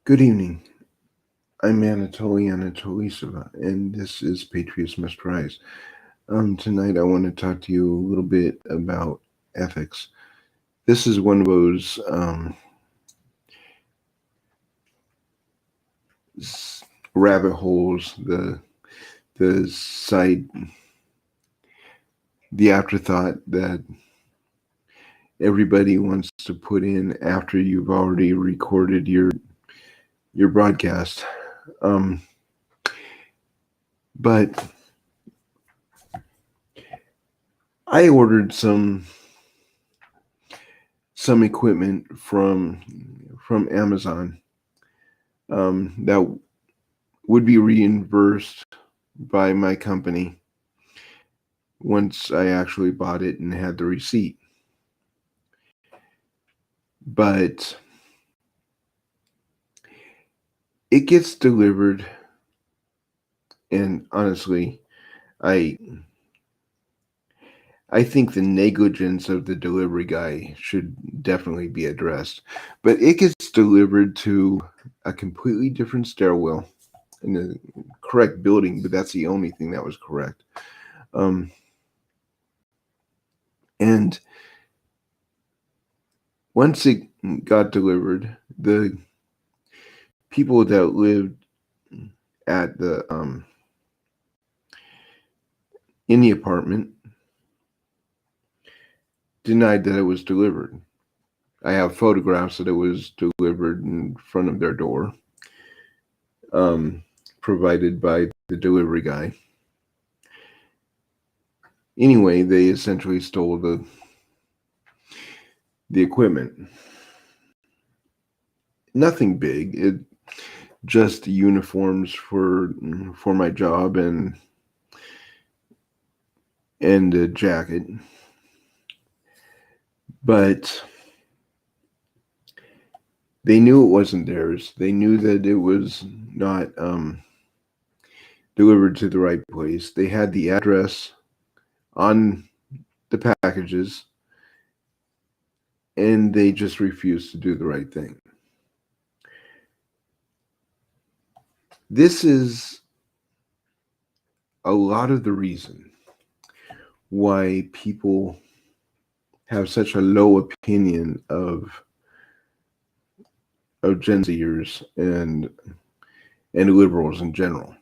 Good evening. I'm Anatoly Anatolisova, and this is Patriots Must Rise. Tonight, I want to talk to you a little bit about ethics. This is one of those rabbit holes, the side, the afterthought that everybody wants to put in after you've already recorded your broadcast. Um, but I ordered some equipment from Amazon that would be reimbursed by my company once I actually bought it and had the receipt. But it gets delivered, and honestly, I I think the negligence of the delivery guy should definitely be addressed. But it gets delivered to a completely different stairwell in the correct building, but that's the only thing that was correct. Um, and once it got delivered, the people that lived at the in the apartment denied that it was delivered. I have photographs that it was delivered in front of their door, um, provided by the delivery guy. Anyway, they essentially stole the equipment. Nothing big. It just uniforms for my job and a jacket. But they knew it wasn't theirs. They knew that it was not delivered to the right place. They had the address on the packages, and they just refused to do the right thing. This is a lot of the reason why people have such a low opinion of Gen Zers and liberals in general.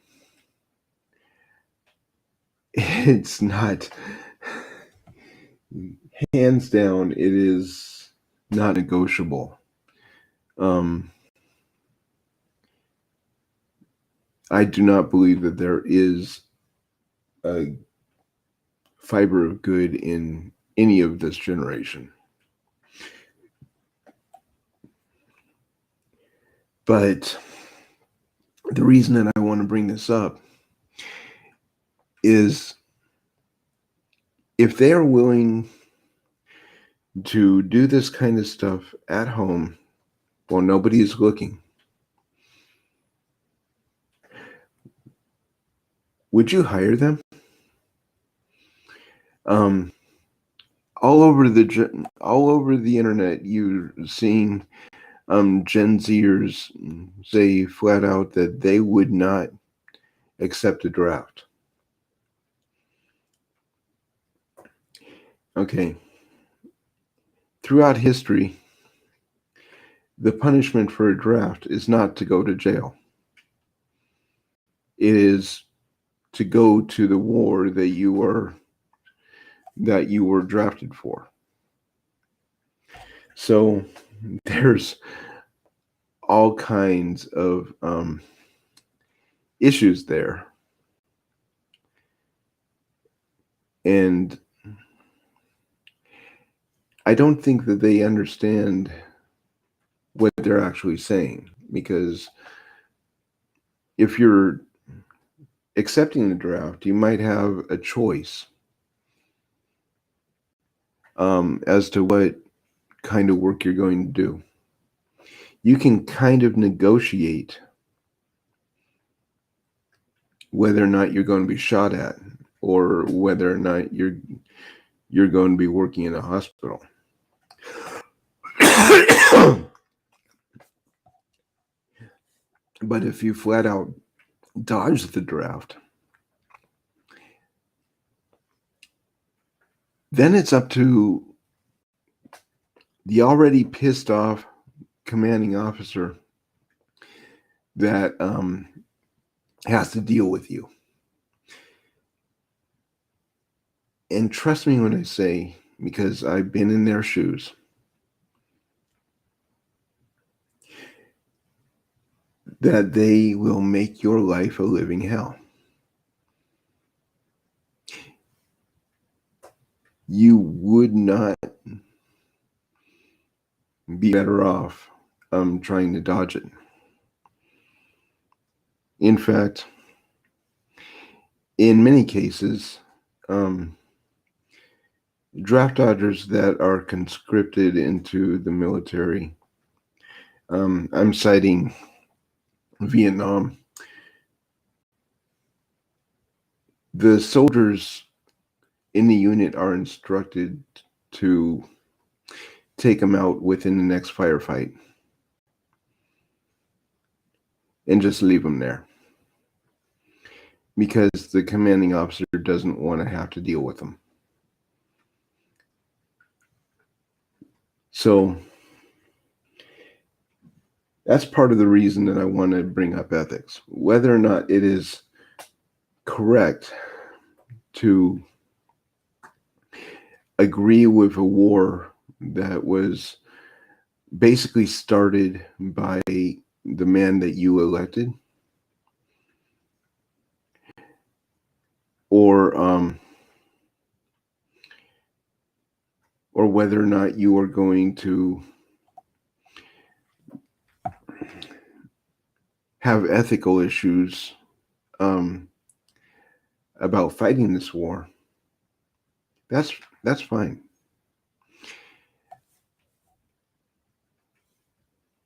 It's not, hands down, it is not negotiable. I do not believe that there is a fiber of good in any of this generation. But the reason that I want to bring this up is if they are willing to do this kind of stuff at home while nobody is looking, would you hire them? Um, all over the internet, you're seeing Gen Zers say flat out that they would not accept a draft. Okay. Throughout history, the punishment for a draft is not to go to jail. It is to go to the war that you were drafted for. So there's all kinds of issues there. And I don't think that they understand what they're actually saying, because if you're accepting the draft, you might have a choice as to what kind of work you're going to do. You can kind of negotiate whether or not you're going to be shot at, or whether or not you're going to be working in a hospital. But if you flat out dodge the draft, then it's up to the already pissed off commanding officer that has to deal with you. And trust me when I say, because I've been in their shoes, that they will make your life a living hell. You would not be better off trying to dodge it. In fact, in many cases, draft dodgers that are conscripted into the military, I'm citing Vietnam. The soldiers in the unit are instructed to take them out within the next firefight and just leave them there, because the commanding officer doesn't want to have to deal with them. So that's part of the reason that I want to bring up ethics. Whether or not it is correct to agree with a war that was basically started by the man that you elected, or whether or not you are going to have ethical issues about fighting this war, that's fine.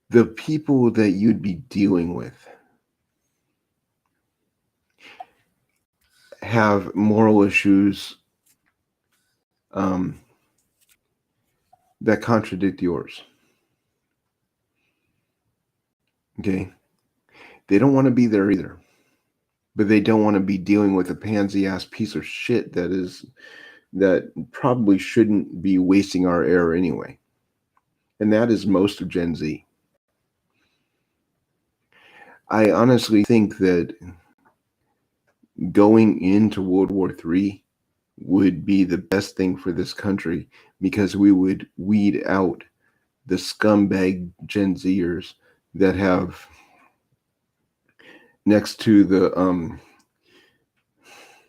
The people that you'd be dealing with have moral issues that contradict yours. Okay? They don't want to be there either. But they don't want to be dealing with a pansy-ass piece of shit that probably shouldn't be wasting our air anyway. And that is most of Gen Z. I honestly think that going into World War III would be the best thing for this country, because we would weed out the scumbag Gen Zers that have, next to the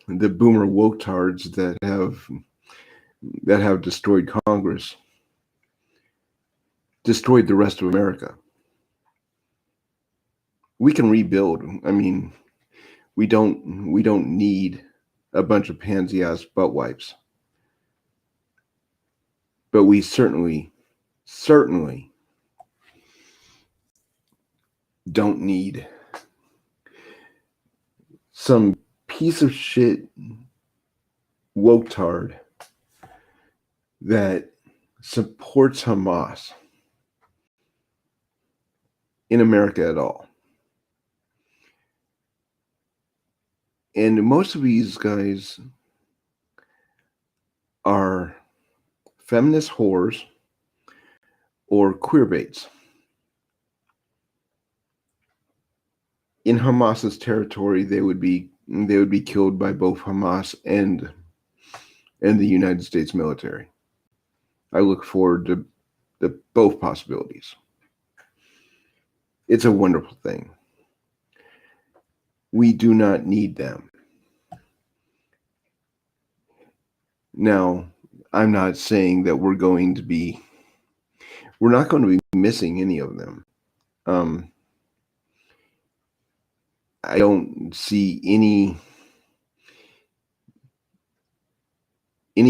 boomer woketards that have destroyed Congress, destroyed the rest of America. We can rebuild. I mean, we don't need a bunch of pansy-ass butt wipes. But we certainly don't need some piece of shit woketard that supports Hamas in America at all. And most of these guys are feminist whores or queerbaits in Hamas's territory. They would be killed by both Hamas and the United States military. I look forward to both possibilities. It's a wonderful thing. We do not need them. Now, I'm not saying that we're not going to be missing any of them. I don't see any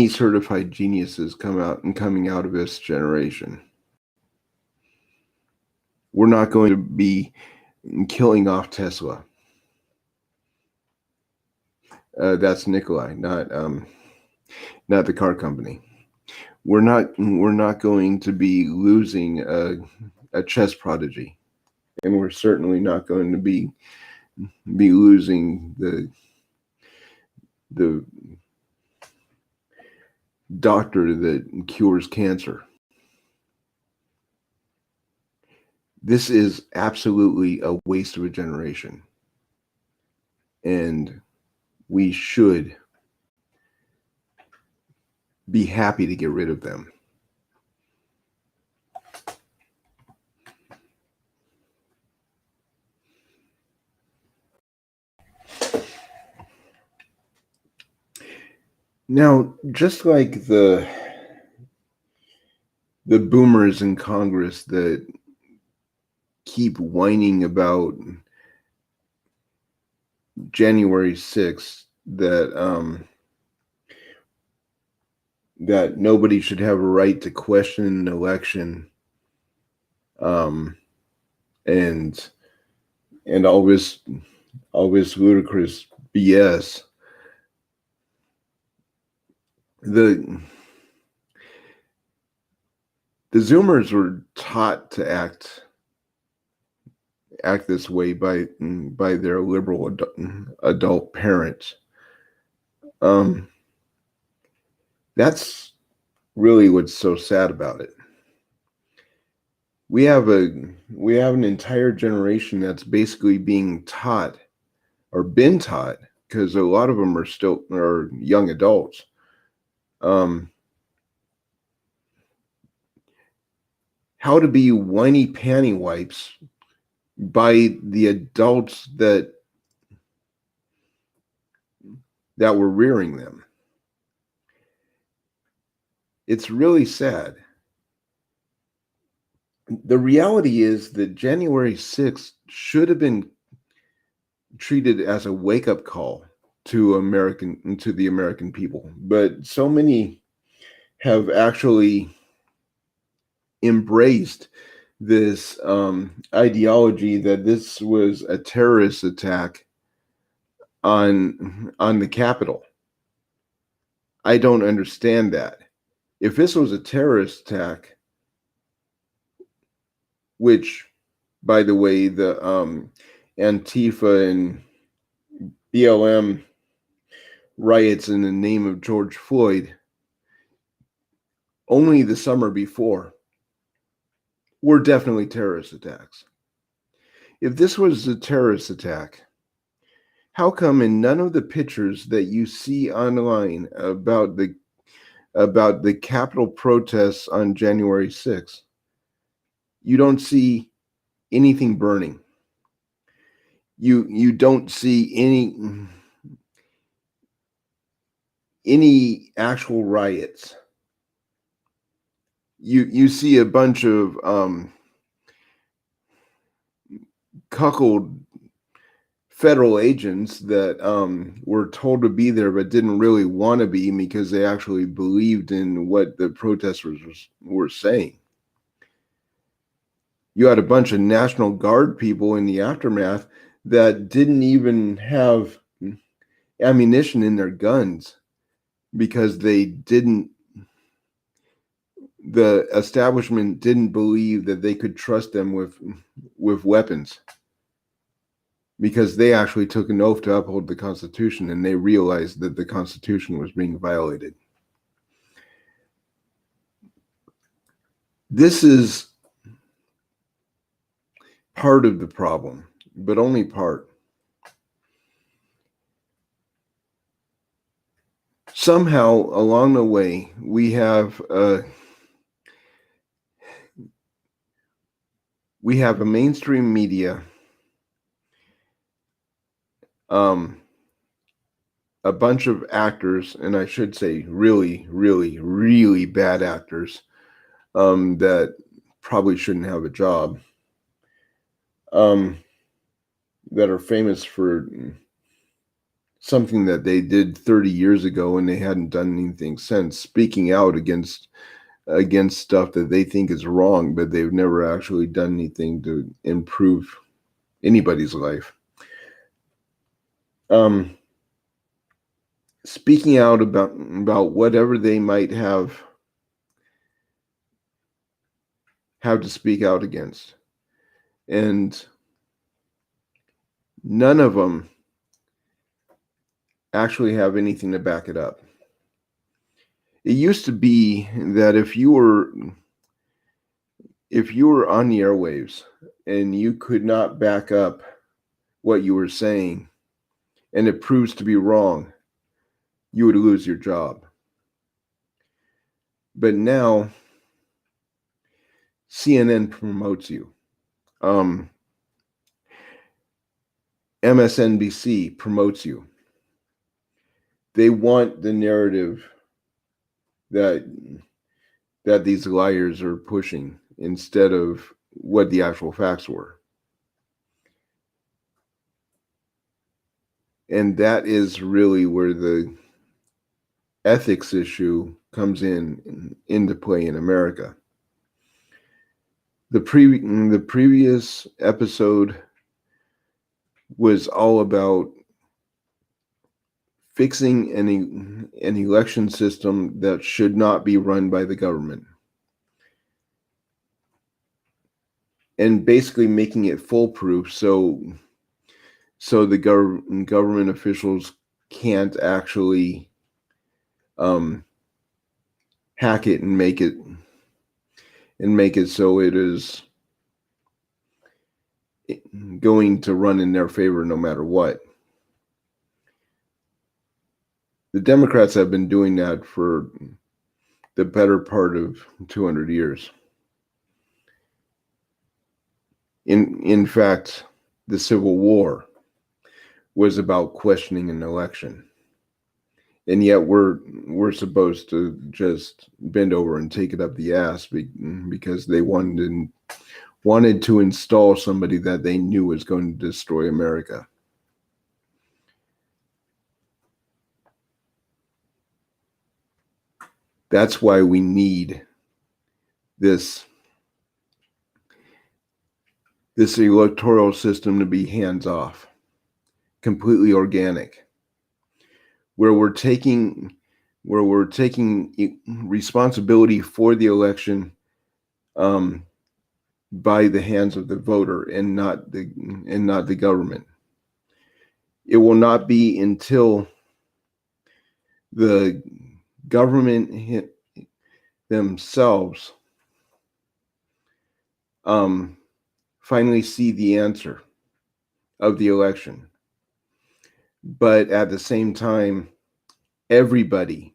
certified geniuses coming out of this generation. We're not going to be killing off Tesla. That's Nikolai, not the car company. We're not going to be losing a chess prodigy. and we're certainly not going to be losing the doctor that cures cancer. This is absolutely a waste of a generation, and we should be happy to get rid of them. Now, just like the boomers in Congress that keep whining about January 6th, that nobody should have a right to question an election, and all this ludicrous BS. The Zoomers were taught to act this way by their liberal adult parents. That's really what's so sad about it. We have an entire generation that's basically being taught or been taught, because a lot of them are young adults. How to be whiny panty wipes by the adults that were rearing them. It's really sad. The reality is that January 6th should have been treated as a wake-up call to the American people, but so many have actually embraced this ideology that this was a terrorist attack on the Capitol. I don't understand that. If this was a terrorist attack, which, by the way, the Antifa and BLM riots in the name of George Floyd only the summer before were definitely terrorist attacks. If this was a terrorist attack, how come in none of the pictures that you see online about the Capitol protests on January 6th, you don't see anything burning? You don't see any actual riots. You see a bunch of cuckold federal agents that were told to be there but didn't really want to be, because they actually believed in what the protesters were saying. You had a bunch of National Guard people in the aftermath that didn't even have ammunition in their guns because the establishment didn't believe that they could trust them with weapons, because they actually took an oath to uphold the Constitution, and they realized that the Constitution was being violated. This is part of the problem, but only part. Somehow along the way, we have a mainstream media, a bunch of actors, and I should say really, really, really bad actors, that probably shouldn't have a job, that are famous for something that they did 30 years ago and they hadn't done anything since, speaking out against stuff that they think is wrong, but they've never actually done anything to improve anybody's life. Speaking out about whatever they might have to speak out against. And none of them actually have anything to back it up. It used to be that if you were on the airwaves and you could not back up what you were saying and it proves to be wrong, you would lose your job. But now CNN promotes you. MSNBC promotes you. They want the narrative that these liars are pushing instead of what the actual facts were. And that is really where the ethics issue comes into play in America. The previous episode was all about fixing an election system that should not be run by the government, and basically making it foolproof so the government officials can't actually hack it and make it so it is going to run in their favor no matter what. The Democrats have been doing that for the better part of 200 years. In fact, the Civil War was about questioning an election. And yet we're supposed to just bend over and take it up the ass because they wanted to install somebody that they knew was going to destroy America. That's why we need this electoral system to be hands-off, completely organic, where we're taking responsibility for the election by the hands of the voter and not the government. It will not be until the government themselves finally see the answer of the election. But at the same time, everybody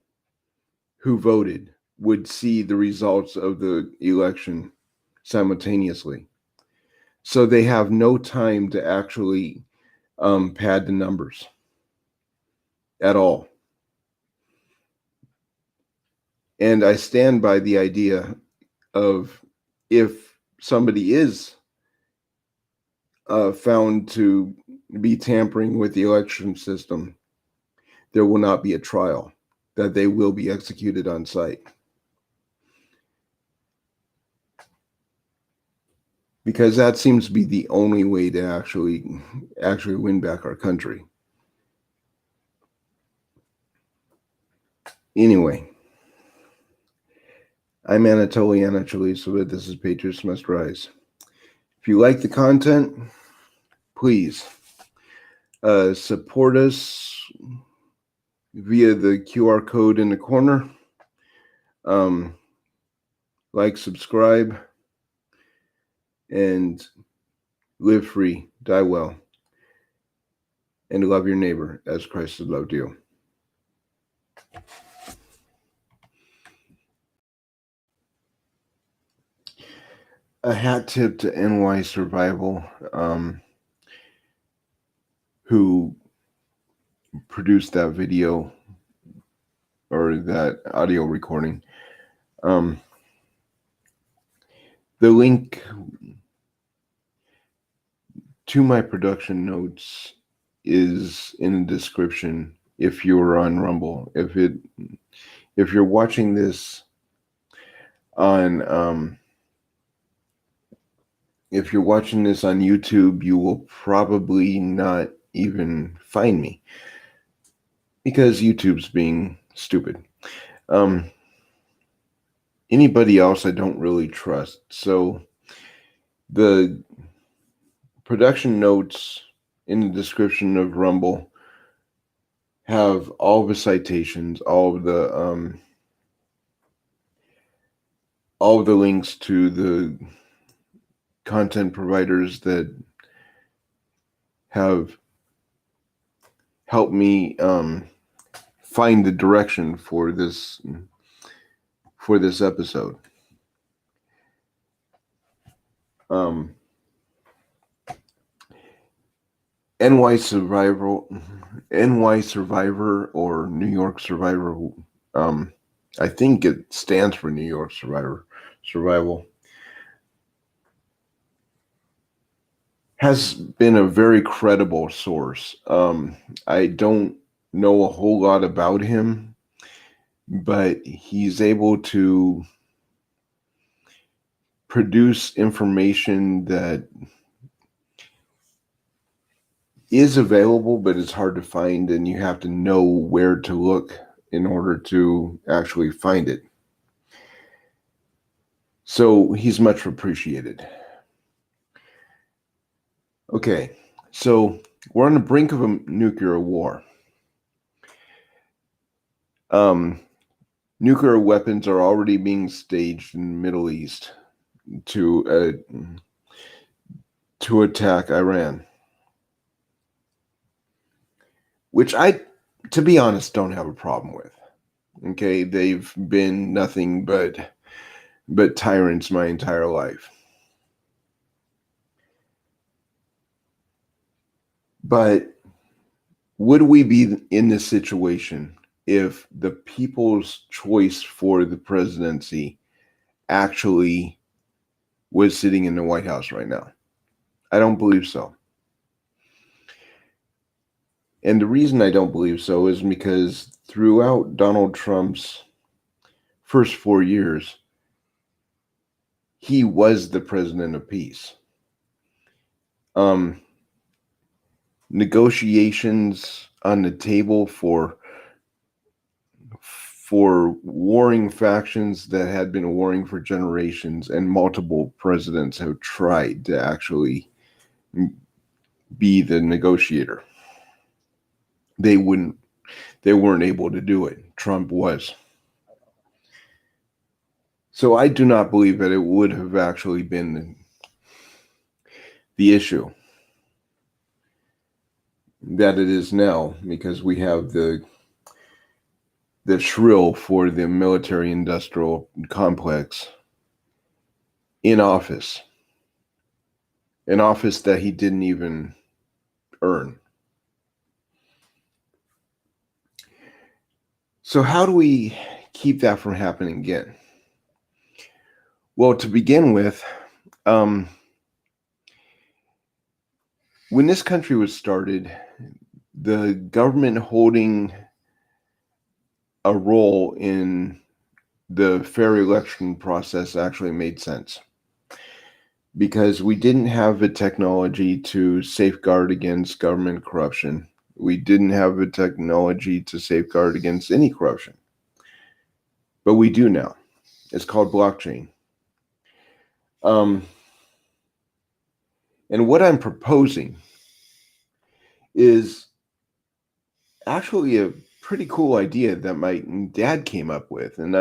who voted would see the results of the election simultaneously. So they have no time to actually pad the numbers at all. And I stand by the idea of, if somebody is found to be tampering with the election system, there will not be a trial, that they will be executed on sight. Because that seems to be the only way to actually win back our country. Anyway, I'm Anatoly Anatoly, this is Patriots Must Rise. If you like the content, please support us via the QR code in the corner. Like, subscribe, and live free, die well, and love your neighbor as Christ has loved you. A hat tip to NY Survival, who produced that video or that audio recording. The link to my production notes is in the description if you're on Rumble. If you're watching this on if you're watching this on YouTube, you will probably not even find me because YouTube's being stupid. Anybody else I don't really trust. So the production notes in the description of Rumble have all the citations, all of the links to the content providers that have helped me find the direction for this episode. NY Survivor or New York Survivor. I think it stands for New York Survival. Has been a very credible source. I don't know a whole lot about him, but he's able to produce information that is available, but it's hard to find, and you have to know where to look in order to actually find it. So he's much appreciated. Okay, so we're on the brink of a nuclear war. Nuclear weapons are already being staged in the Middle East to attack Iran, which I, to be honest, don't have a problem with. Okay, they've been nothing but tyrants my entire life. But would we be in this situation if the people's choice for the presidency actually was sitting in the White House right now? I don't believe so. And the reason I don't believe so is because throughout Donald Trump's first 4 years, he was the president of peace. Negotiations on the table for warring factions that had been warring for generations, and multiple presidents have tried to actually be the negotiator. They weren't able to do it. Trump was. So I do not believe that it would have actually been the issue that it is now, because we have the shrill for the military-industrial complex in office, an office that he didn't even earn. So how do we keep that from happening again? Well, to begin with, when this country was started, the government holding a role in the fair election process actually made sense, because we didn't have the technology to safeguard against government corruption. We didn't have the technology to safeguard against any corruption, but we do now. It's called blockchain. And what I'm proposing is actually a pretty cool idea that my dad came up with, and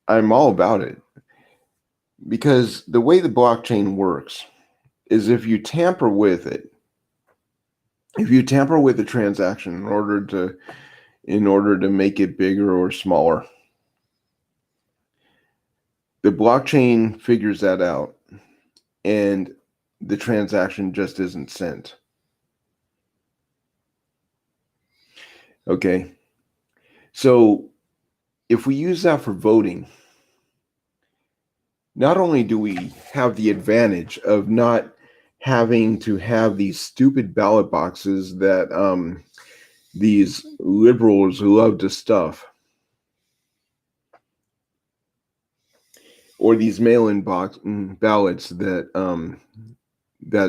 I'm all about it, because the way the blockchain works is if you tamper with the transaction in order to make it bigger or smaller, the blockchain figures that out, and the transaction just isn't sent. Okay, so if we use that for voting, not only do we have the advantage of not having to have these stupid ballot boxes that these liberals love to stuff, or these mail-in ballots that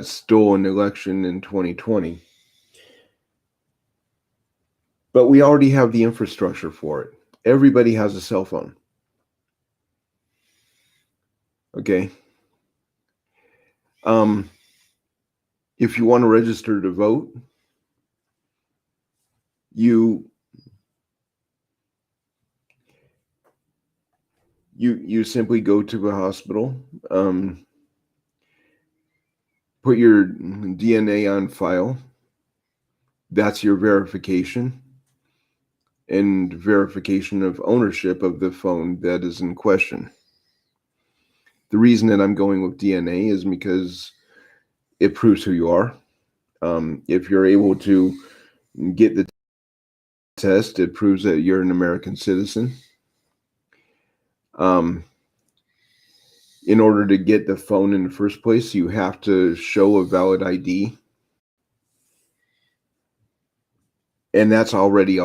stole an election in 2020. But we already have the infrastructure for it. Everybody has a cell phone. Okay. If you want to register to vote, you simply go to the hospital, put your DNA on file. That's your verification and verification of ownership of the phone that is in question. The reason that I'm going with DNA is because it proves who you are. If you're able to get the test, it proves that you're an American citizen. In order to get the phone in the first place, you have to show a valid ID. And that's already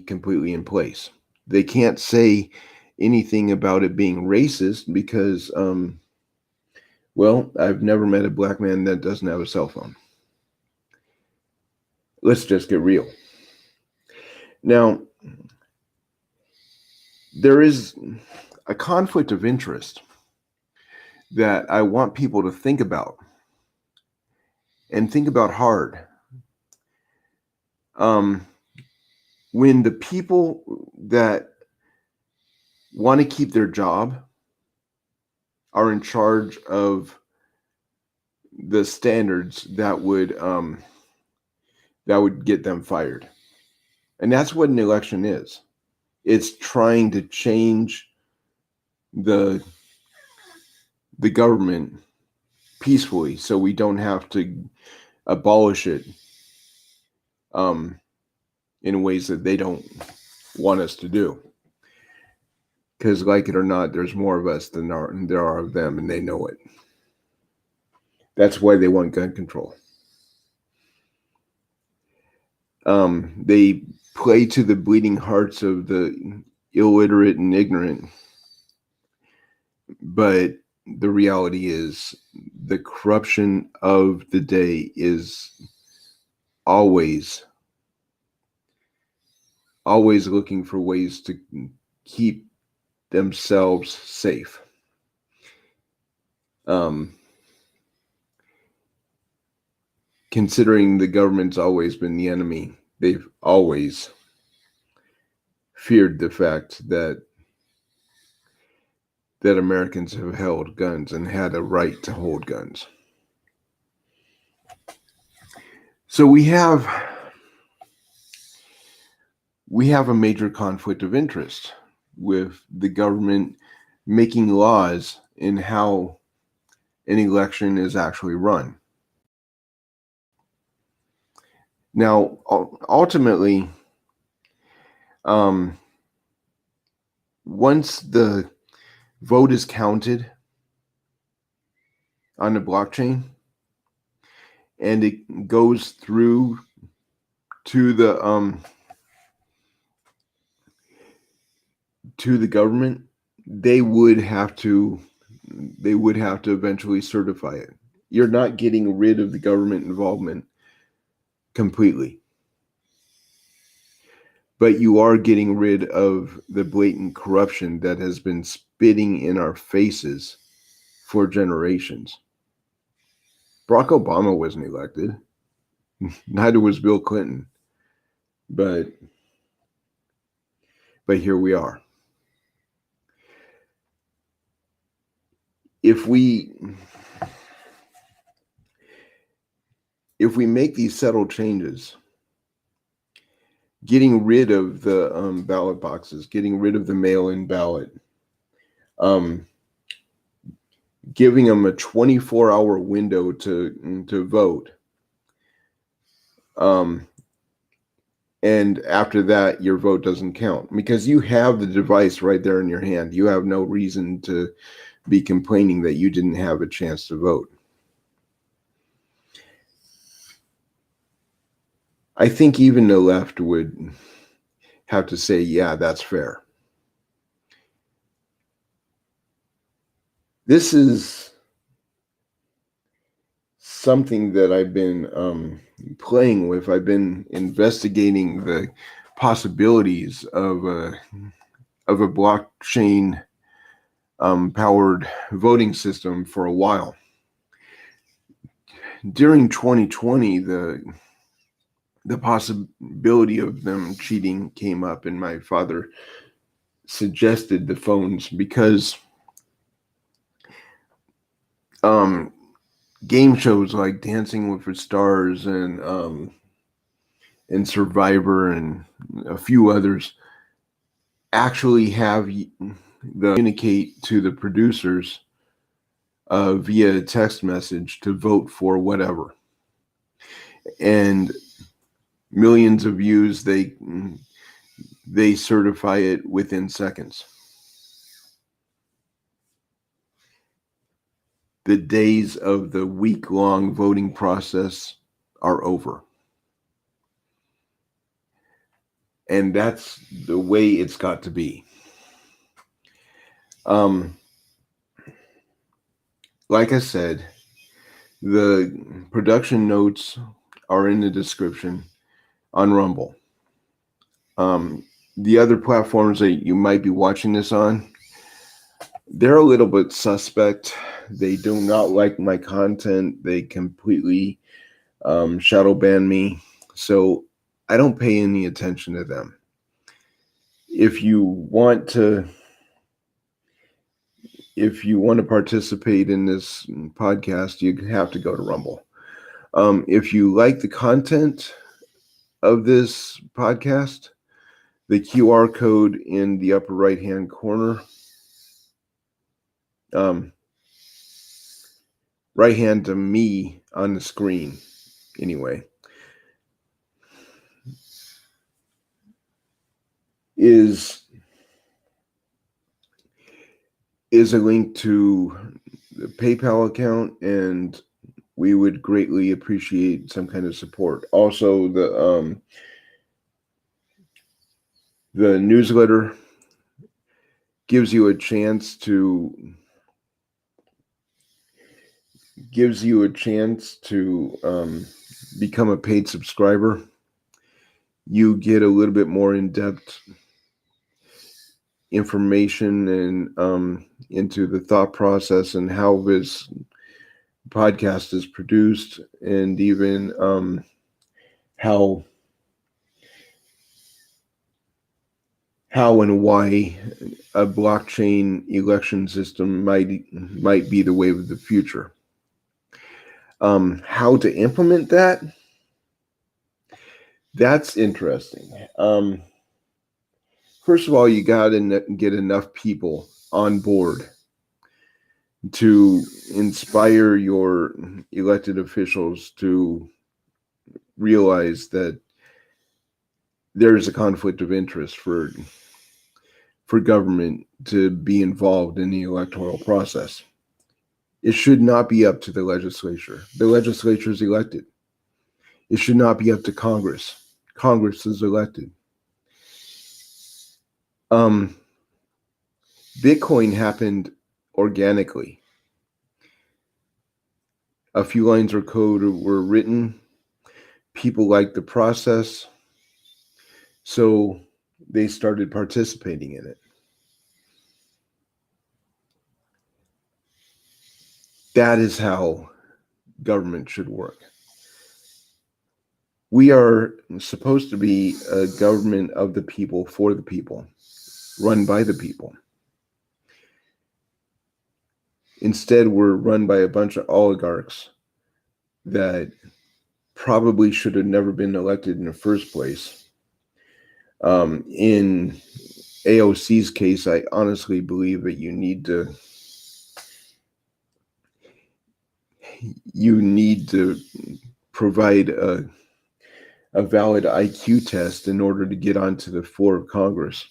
completely in place. They can't say anything about it being racist because, well, I've never met a black man that doesn't have a cell phone. Let's just get real. Now, there is a conflict of interest that I want people to think about, and think about hard. When the people that want to keep their job are in charge of the standards that would get them fired. And that's what an election is. It's trying to change the government peacefully so we don't have to abolish it in ways that they don't want us to do. Because, like it or not, there's more of us than there are of them, and they know it. That's why they want gun control. They play to the bleeding hearts of the illiterate and ignorant. But the reality is the corruption of the day is always looking for ways to keep themselves safe. Considering the government's always been the enemy, they've always feared the fact that Americans have held guns and had a right to hold guns. So we have a major conflict of interest with the government making laws in how an election is actually run. Now, ultimately, once the vote is counted on the blockchain and it goes through to the government, they would have to eventually certify it. You're not getting rid of the government involvement completely, but you are getting rid of the blatant corruption that has been spitting in our faces for generations. Barack Obama wasn't elected. Neither was Bill Clinton. But here we are. If we make these subtle changes, getting rid of the ballot boxes, getting rid of the mail-in ballot, giving them a 24-hour window to vote, and after that, your vote doesn't count because you have the device right there in your hand. You have no reason to be complaining that you didn't have a chance to vote. I think even the left would have to say, yeah, that's fair. This is something that I've been playing with. I've been investigating the possibilities of a blockchain powered voting system for a while. during 2020, the possibility of them cheating came up, and my father suggested the phones because game shows like Dancing with the Stars and Survivor and a few others actually have the communicate to the producers via text message to vote for whatever, and millions of views. They certify it within seconds. The days of the week-long voting process are over. And that's the way it's got to be. Like I said, the production notes are in the description on Rumble. The other platforms that you might be watching this on, they're a little bit suspect. They do not like my content. They completely shadow ban me. So I don't pay any attention to them. If you want to participate in this podcast, you have to go to Rumble. If you like the content of this podcast, the QR code in the upper right-hand corner, right hand to me on the screen, anyway, is a link to the PayPal account, and we would greatly appreciate some kind of support. Also, the newsletter gives you a chance to become a paid subscriber. You get a little bit more in-depth information and into the thought process and how this podcast is produced, and even how and why a blockchain election system might be the wave of the future. How to implement that's interesting. First of all, you got to get enough people on board to inspire your elected officials to realize that there's a conflict of interest for government to be involved in the electoral process. It should not be up to the legislature. The legislature is elected. It should not be up to Congress. Congress is elected. Bitcoin happened organically. A few lines of code were written. People liked the process, so they started participating in it. That is how government should work. We are supposed to be a government of the people, for the people, run by the people. Instead, we're run by a bunch of oligarchs that probably should have never been elected in the first place. In AOC's case, I honestly believe that you need to provide a valid IQ test in order to get onto the floor of Congress.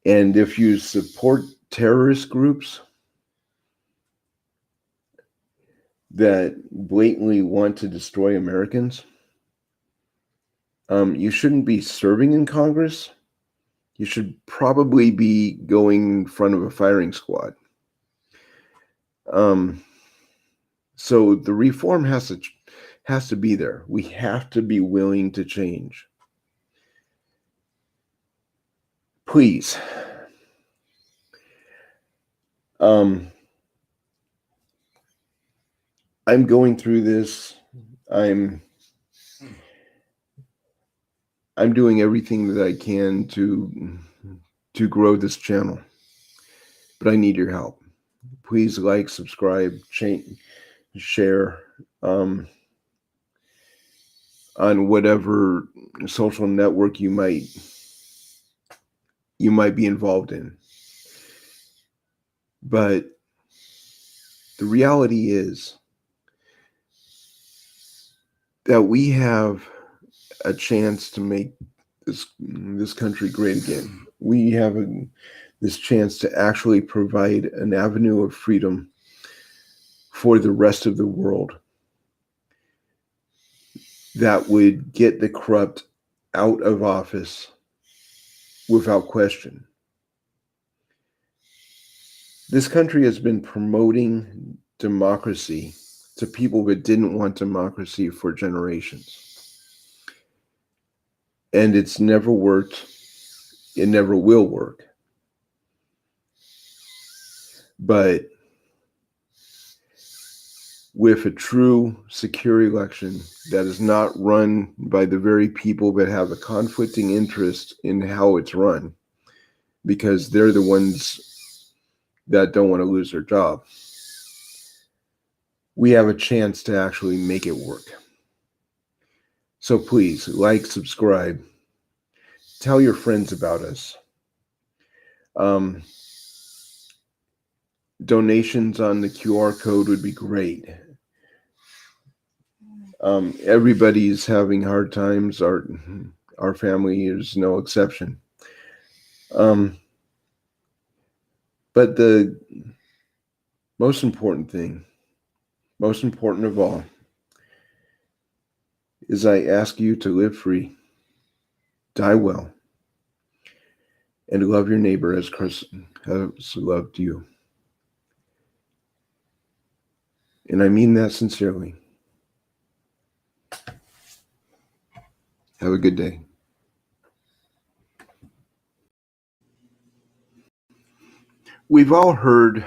And if you support terrorist groups that blatantly want to destroy Americans, you shouldn't be serving in Congress. You should probably be going in front of a firing squad. So the reform has to be there. We have to be willing to change. Please. I'm going through this. I'm doing everything that I can to grow this channel, but I need your help. Please like, subscribe, share on whatever social network you might be involved in. But the reality is that we have a chance to make this country great again. We have this chance to actually provide an avenue of freedom for the rest of the world that would get the corrupt out of office without question. This country has been promoting democracy to people that didn't want democracy for generations. And it's never worked. It never will work. But with a true, secure election that is not run by the very people that have a conflicting interest in how it's run, because they're the ones that don't want to lose their job, we have a chance to actually make it work. So please, like, subscribe, tell your friends about us. Donations on the QR code would be great. Everybody's having hard times. Our family is no exception. But the most important thing, most important of all, is I ask you to live free, die well, and love your neighbor as Christ has loved you. And I mean that sincerely. Have a good day. We've all heard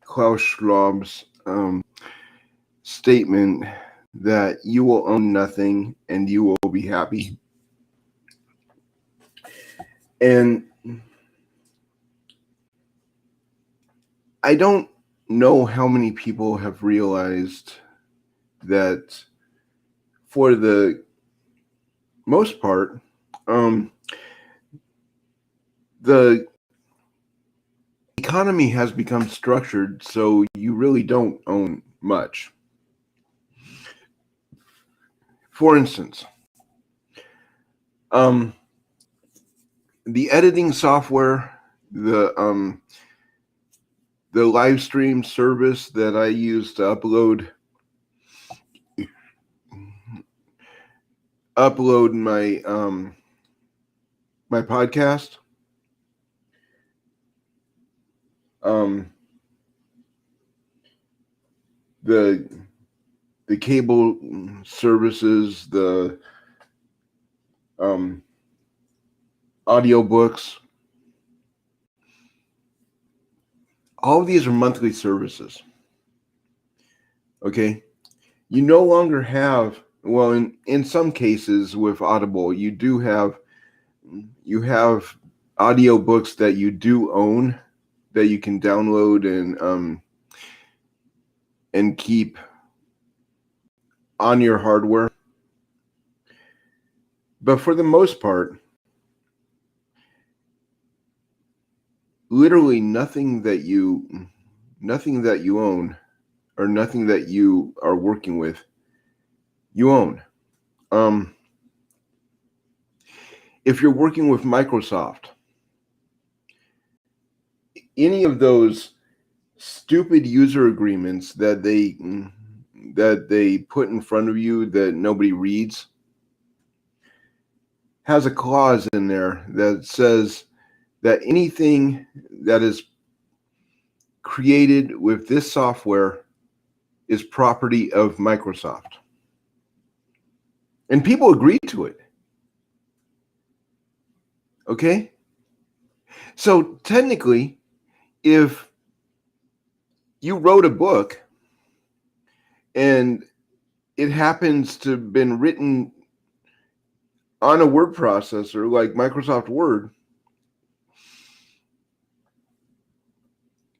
Klaus Schwab's statement that you will own nothing and you will be happy. And I don't know how many people have realized that for the most part, the economy has become structured so you really don't own much. For instance, the editing software, the live stream service that I use to upload my podcast, the cable services, the audiobooks, all of these are monthly services. Okay, you no longer have, well, in some cases with Audible, you have audiobooks that you do own that you can download and keep on your hardware. But for the most part, literally nothing that you own or nothing that you are working with, you own. If you're working with Microsoft, any of those stupid user agreements that they put in front of you that nobody reads has a clause in there that says that anything that is created with this software is property of Microsoft. And people agree to it. Okay? So technically, if you wrote a book and it happens to have been written on a word processor like Microsoft Word,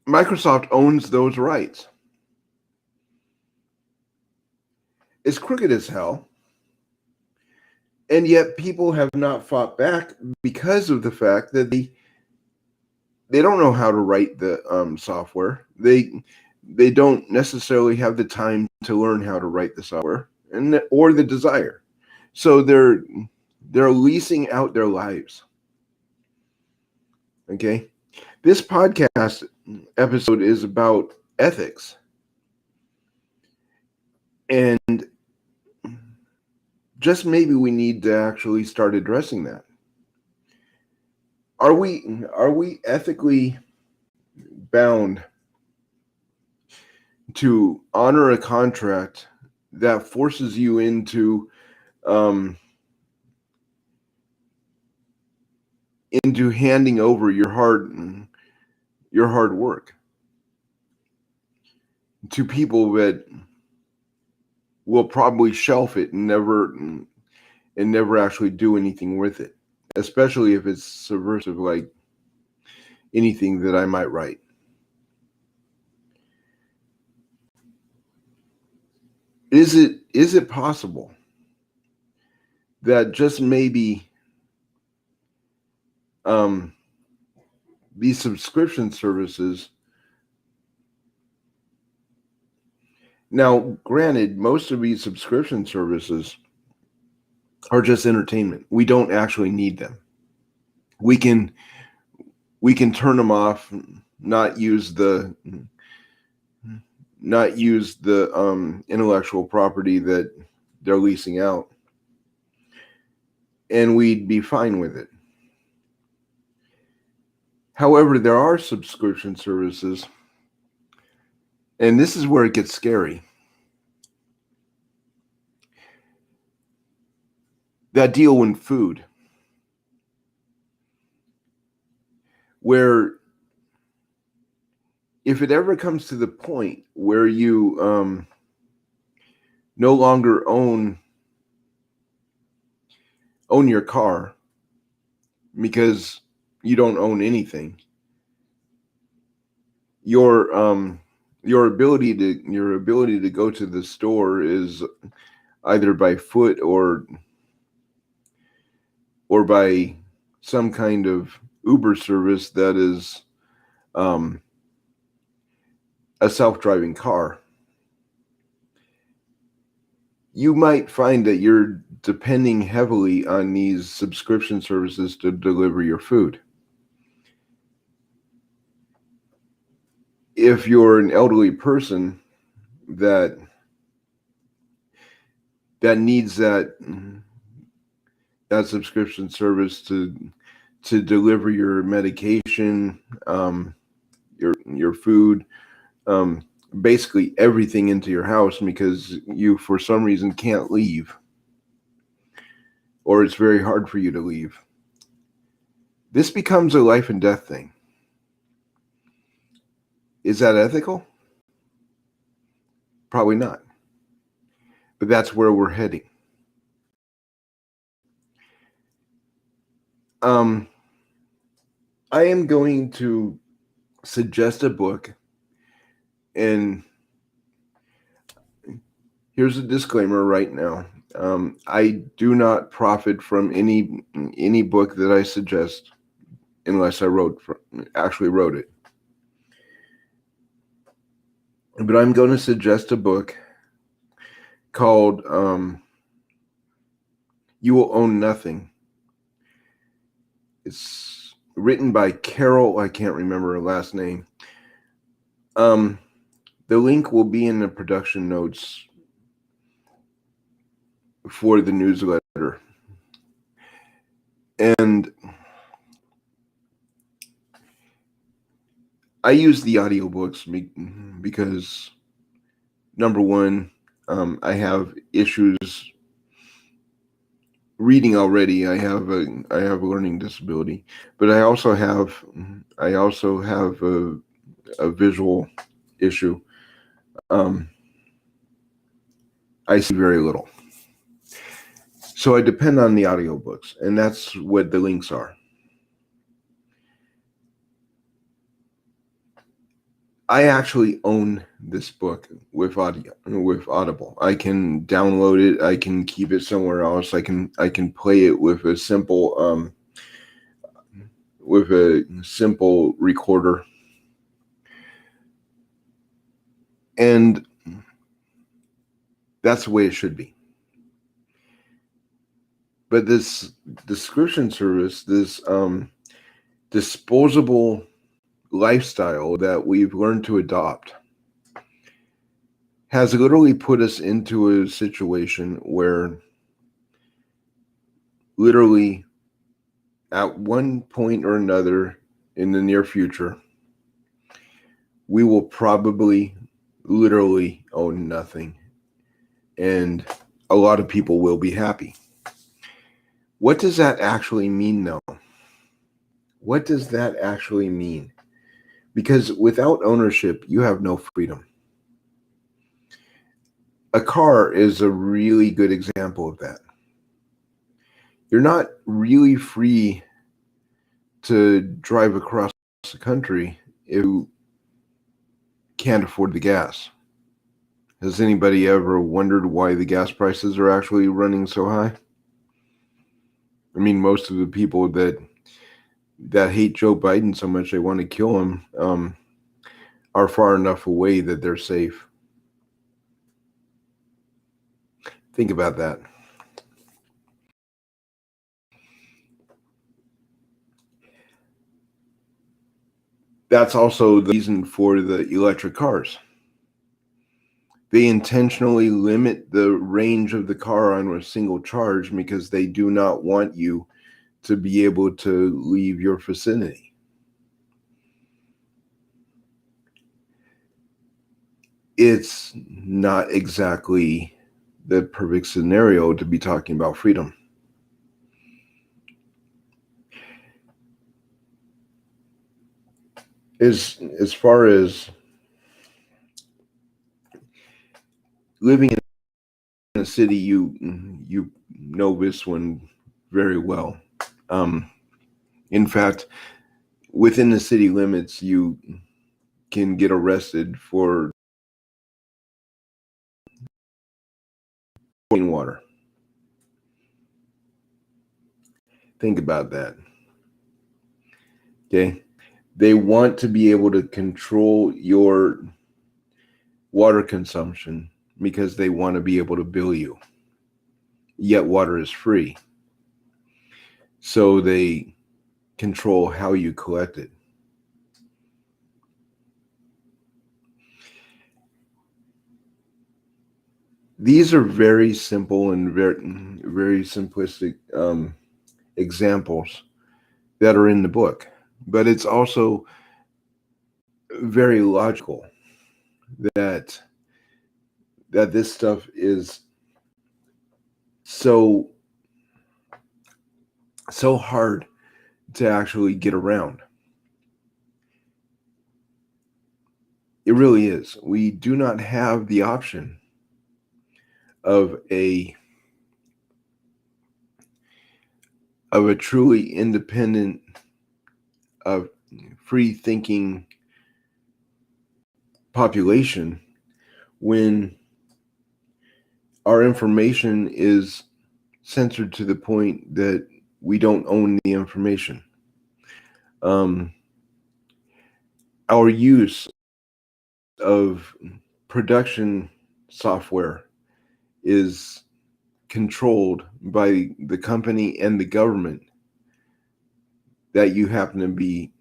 Microsoft owns those rights. It's crooked as hell. And yet people have not fought back because of the fact that they don't know how to write the software. They don't necessarily have the time to learn how to write the software or the desire. So they're leasing out their lives. Okay? This podcast episode is about ethics. And just maybe we need to actually start addressing that. Are we ethically bound to honor a contract that forces you into handing over your hard work to people that will probably shelf it and never actually do anything with it, especially if it's subversive like anything that I might write. Is it possible that just maybe these subscription services, now granted, most of these subscription services are just entertainment. We don't actually need them. We can turn them off, not use the intellectual property that they're leasing out, and we'd be fine with it. However, there are subscription services, and this is where it gets scary, that deal in food, where if it ever comes to the point where you no longer own your car because you don't own anything, your ability to go to the store is either by foot or by some kind of Uber service that is a self-driving car. You might find that you're depending heavily on these subscription services to deliver your food. If you're an elderly person that needs that subscription service to deliver your medication, your food, basically everything into your house because you for some reason can't leave, or it's very hard for you to leave, this becomes a life and death thing. Is that ethical? Probably not. But that's where we're heading. I am going to suggest a book, and here's a disclaimer right now. I do not profit from any book that I suggest unless I actually wrote it. But I'm going to suggest a book called You Will Own Nothing. It's written by Carol, I can't remember her last name. The link will be in the production notes for the newsletter. And I use the audiobooks because, number one, I have issues reading already. I have a learning disability, but I also have a visual issue. I see very little. So I depend on the audiobooks, and that's what the links are. I actually own this book with Audible. I can download it. I can keep it somewhere else. I can play it with a simple recorder, and that's the way it should be. But this description service, this disposable lifestyle that we've learned to adopt, has literally put us into a situation where literally at one point or another in the near future, we will probably literally own nothing. And a lot of people will be happy. What does that actually mean, though? What does that actually mean? Because without ownership, you have no freedom. A car is a really good example of that. You're not really free to drive across the country if you can't afford the gas. Has anybody ever wondered why the gas prices are actually running so high? I mean, most of the people that hate Joe Biden so much they want to kill him are far enough away that they're safe. Think about that. That's also the reason for the electric cars. They intentionally limit the range of the car on a single charge because they do not want you to be able to leave your vicinity. It's not exactly the perfect scenario to be talking about freedom. As far as living in a city, you know this one very well. In fact, within the city limits, you can get arrested for pouring water. Think about that. Okay. They want to be able to control your water consumption because they want to be able to bill you. Yet water is free. So they control how you collect it. These are very simple and very simplistic examples that are in the book, but it's also very logical that this stuff is so hard to actually get around. It really is. We do not have the option of a truly independent, of free thinking population when our information is censored to the point that we don't own the information. Our use of production software is controlled by the company and the government that you happen to be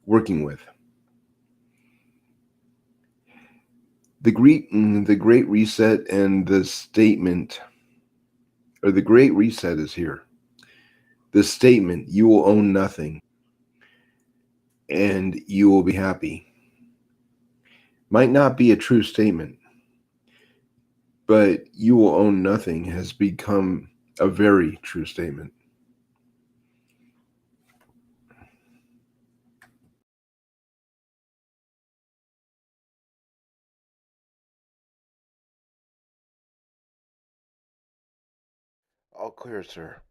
working with. The Great Reset and the statement, or the Great Reset is here. The statement, you will own nothing and you will be happy, might not be a true statement, but you will own nothing has become a very true statement. All clear, sir.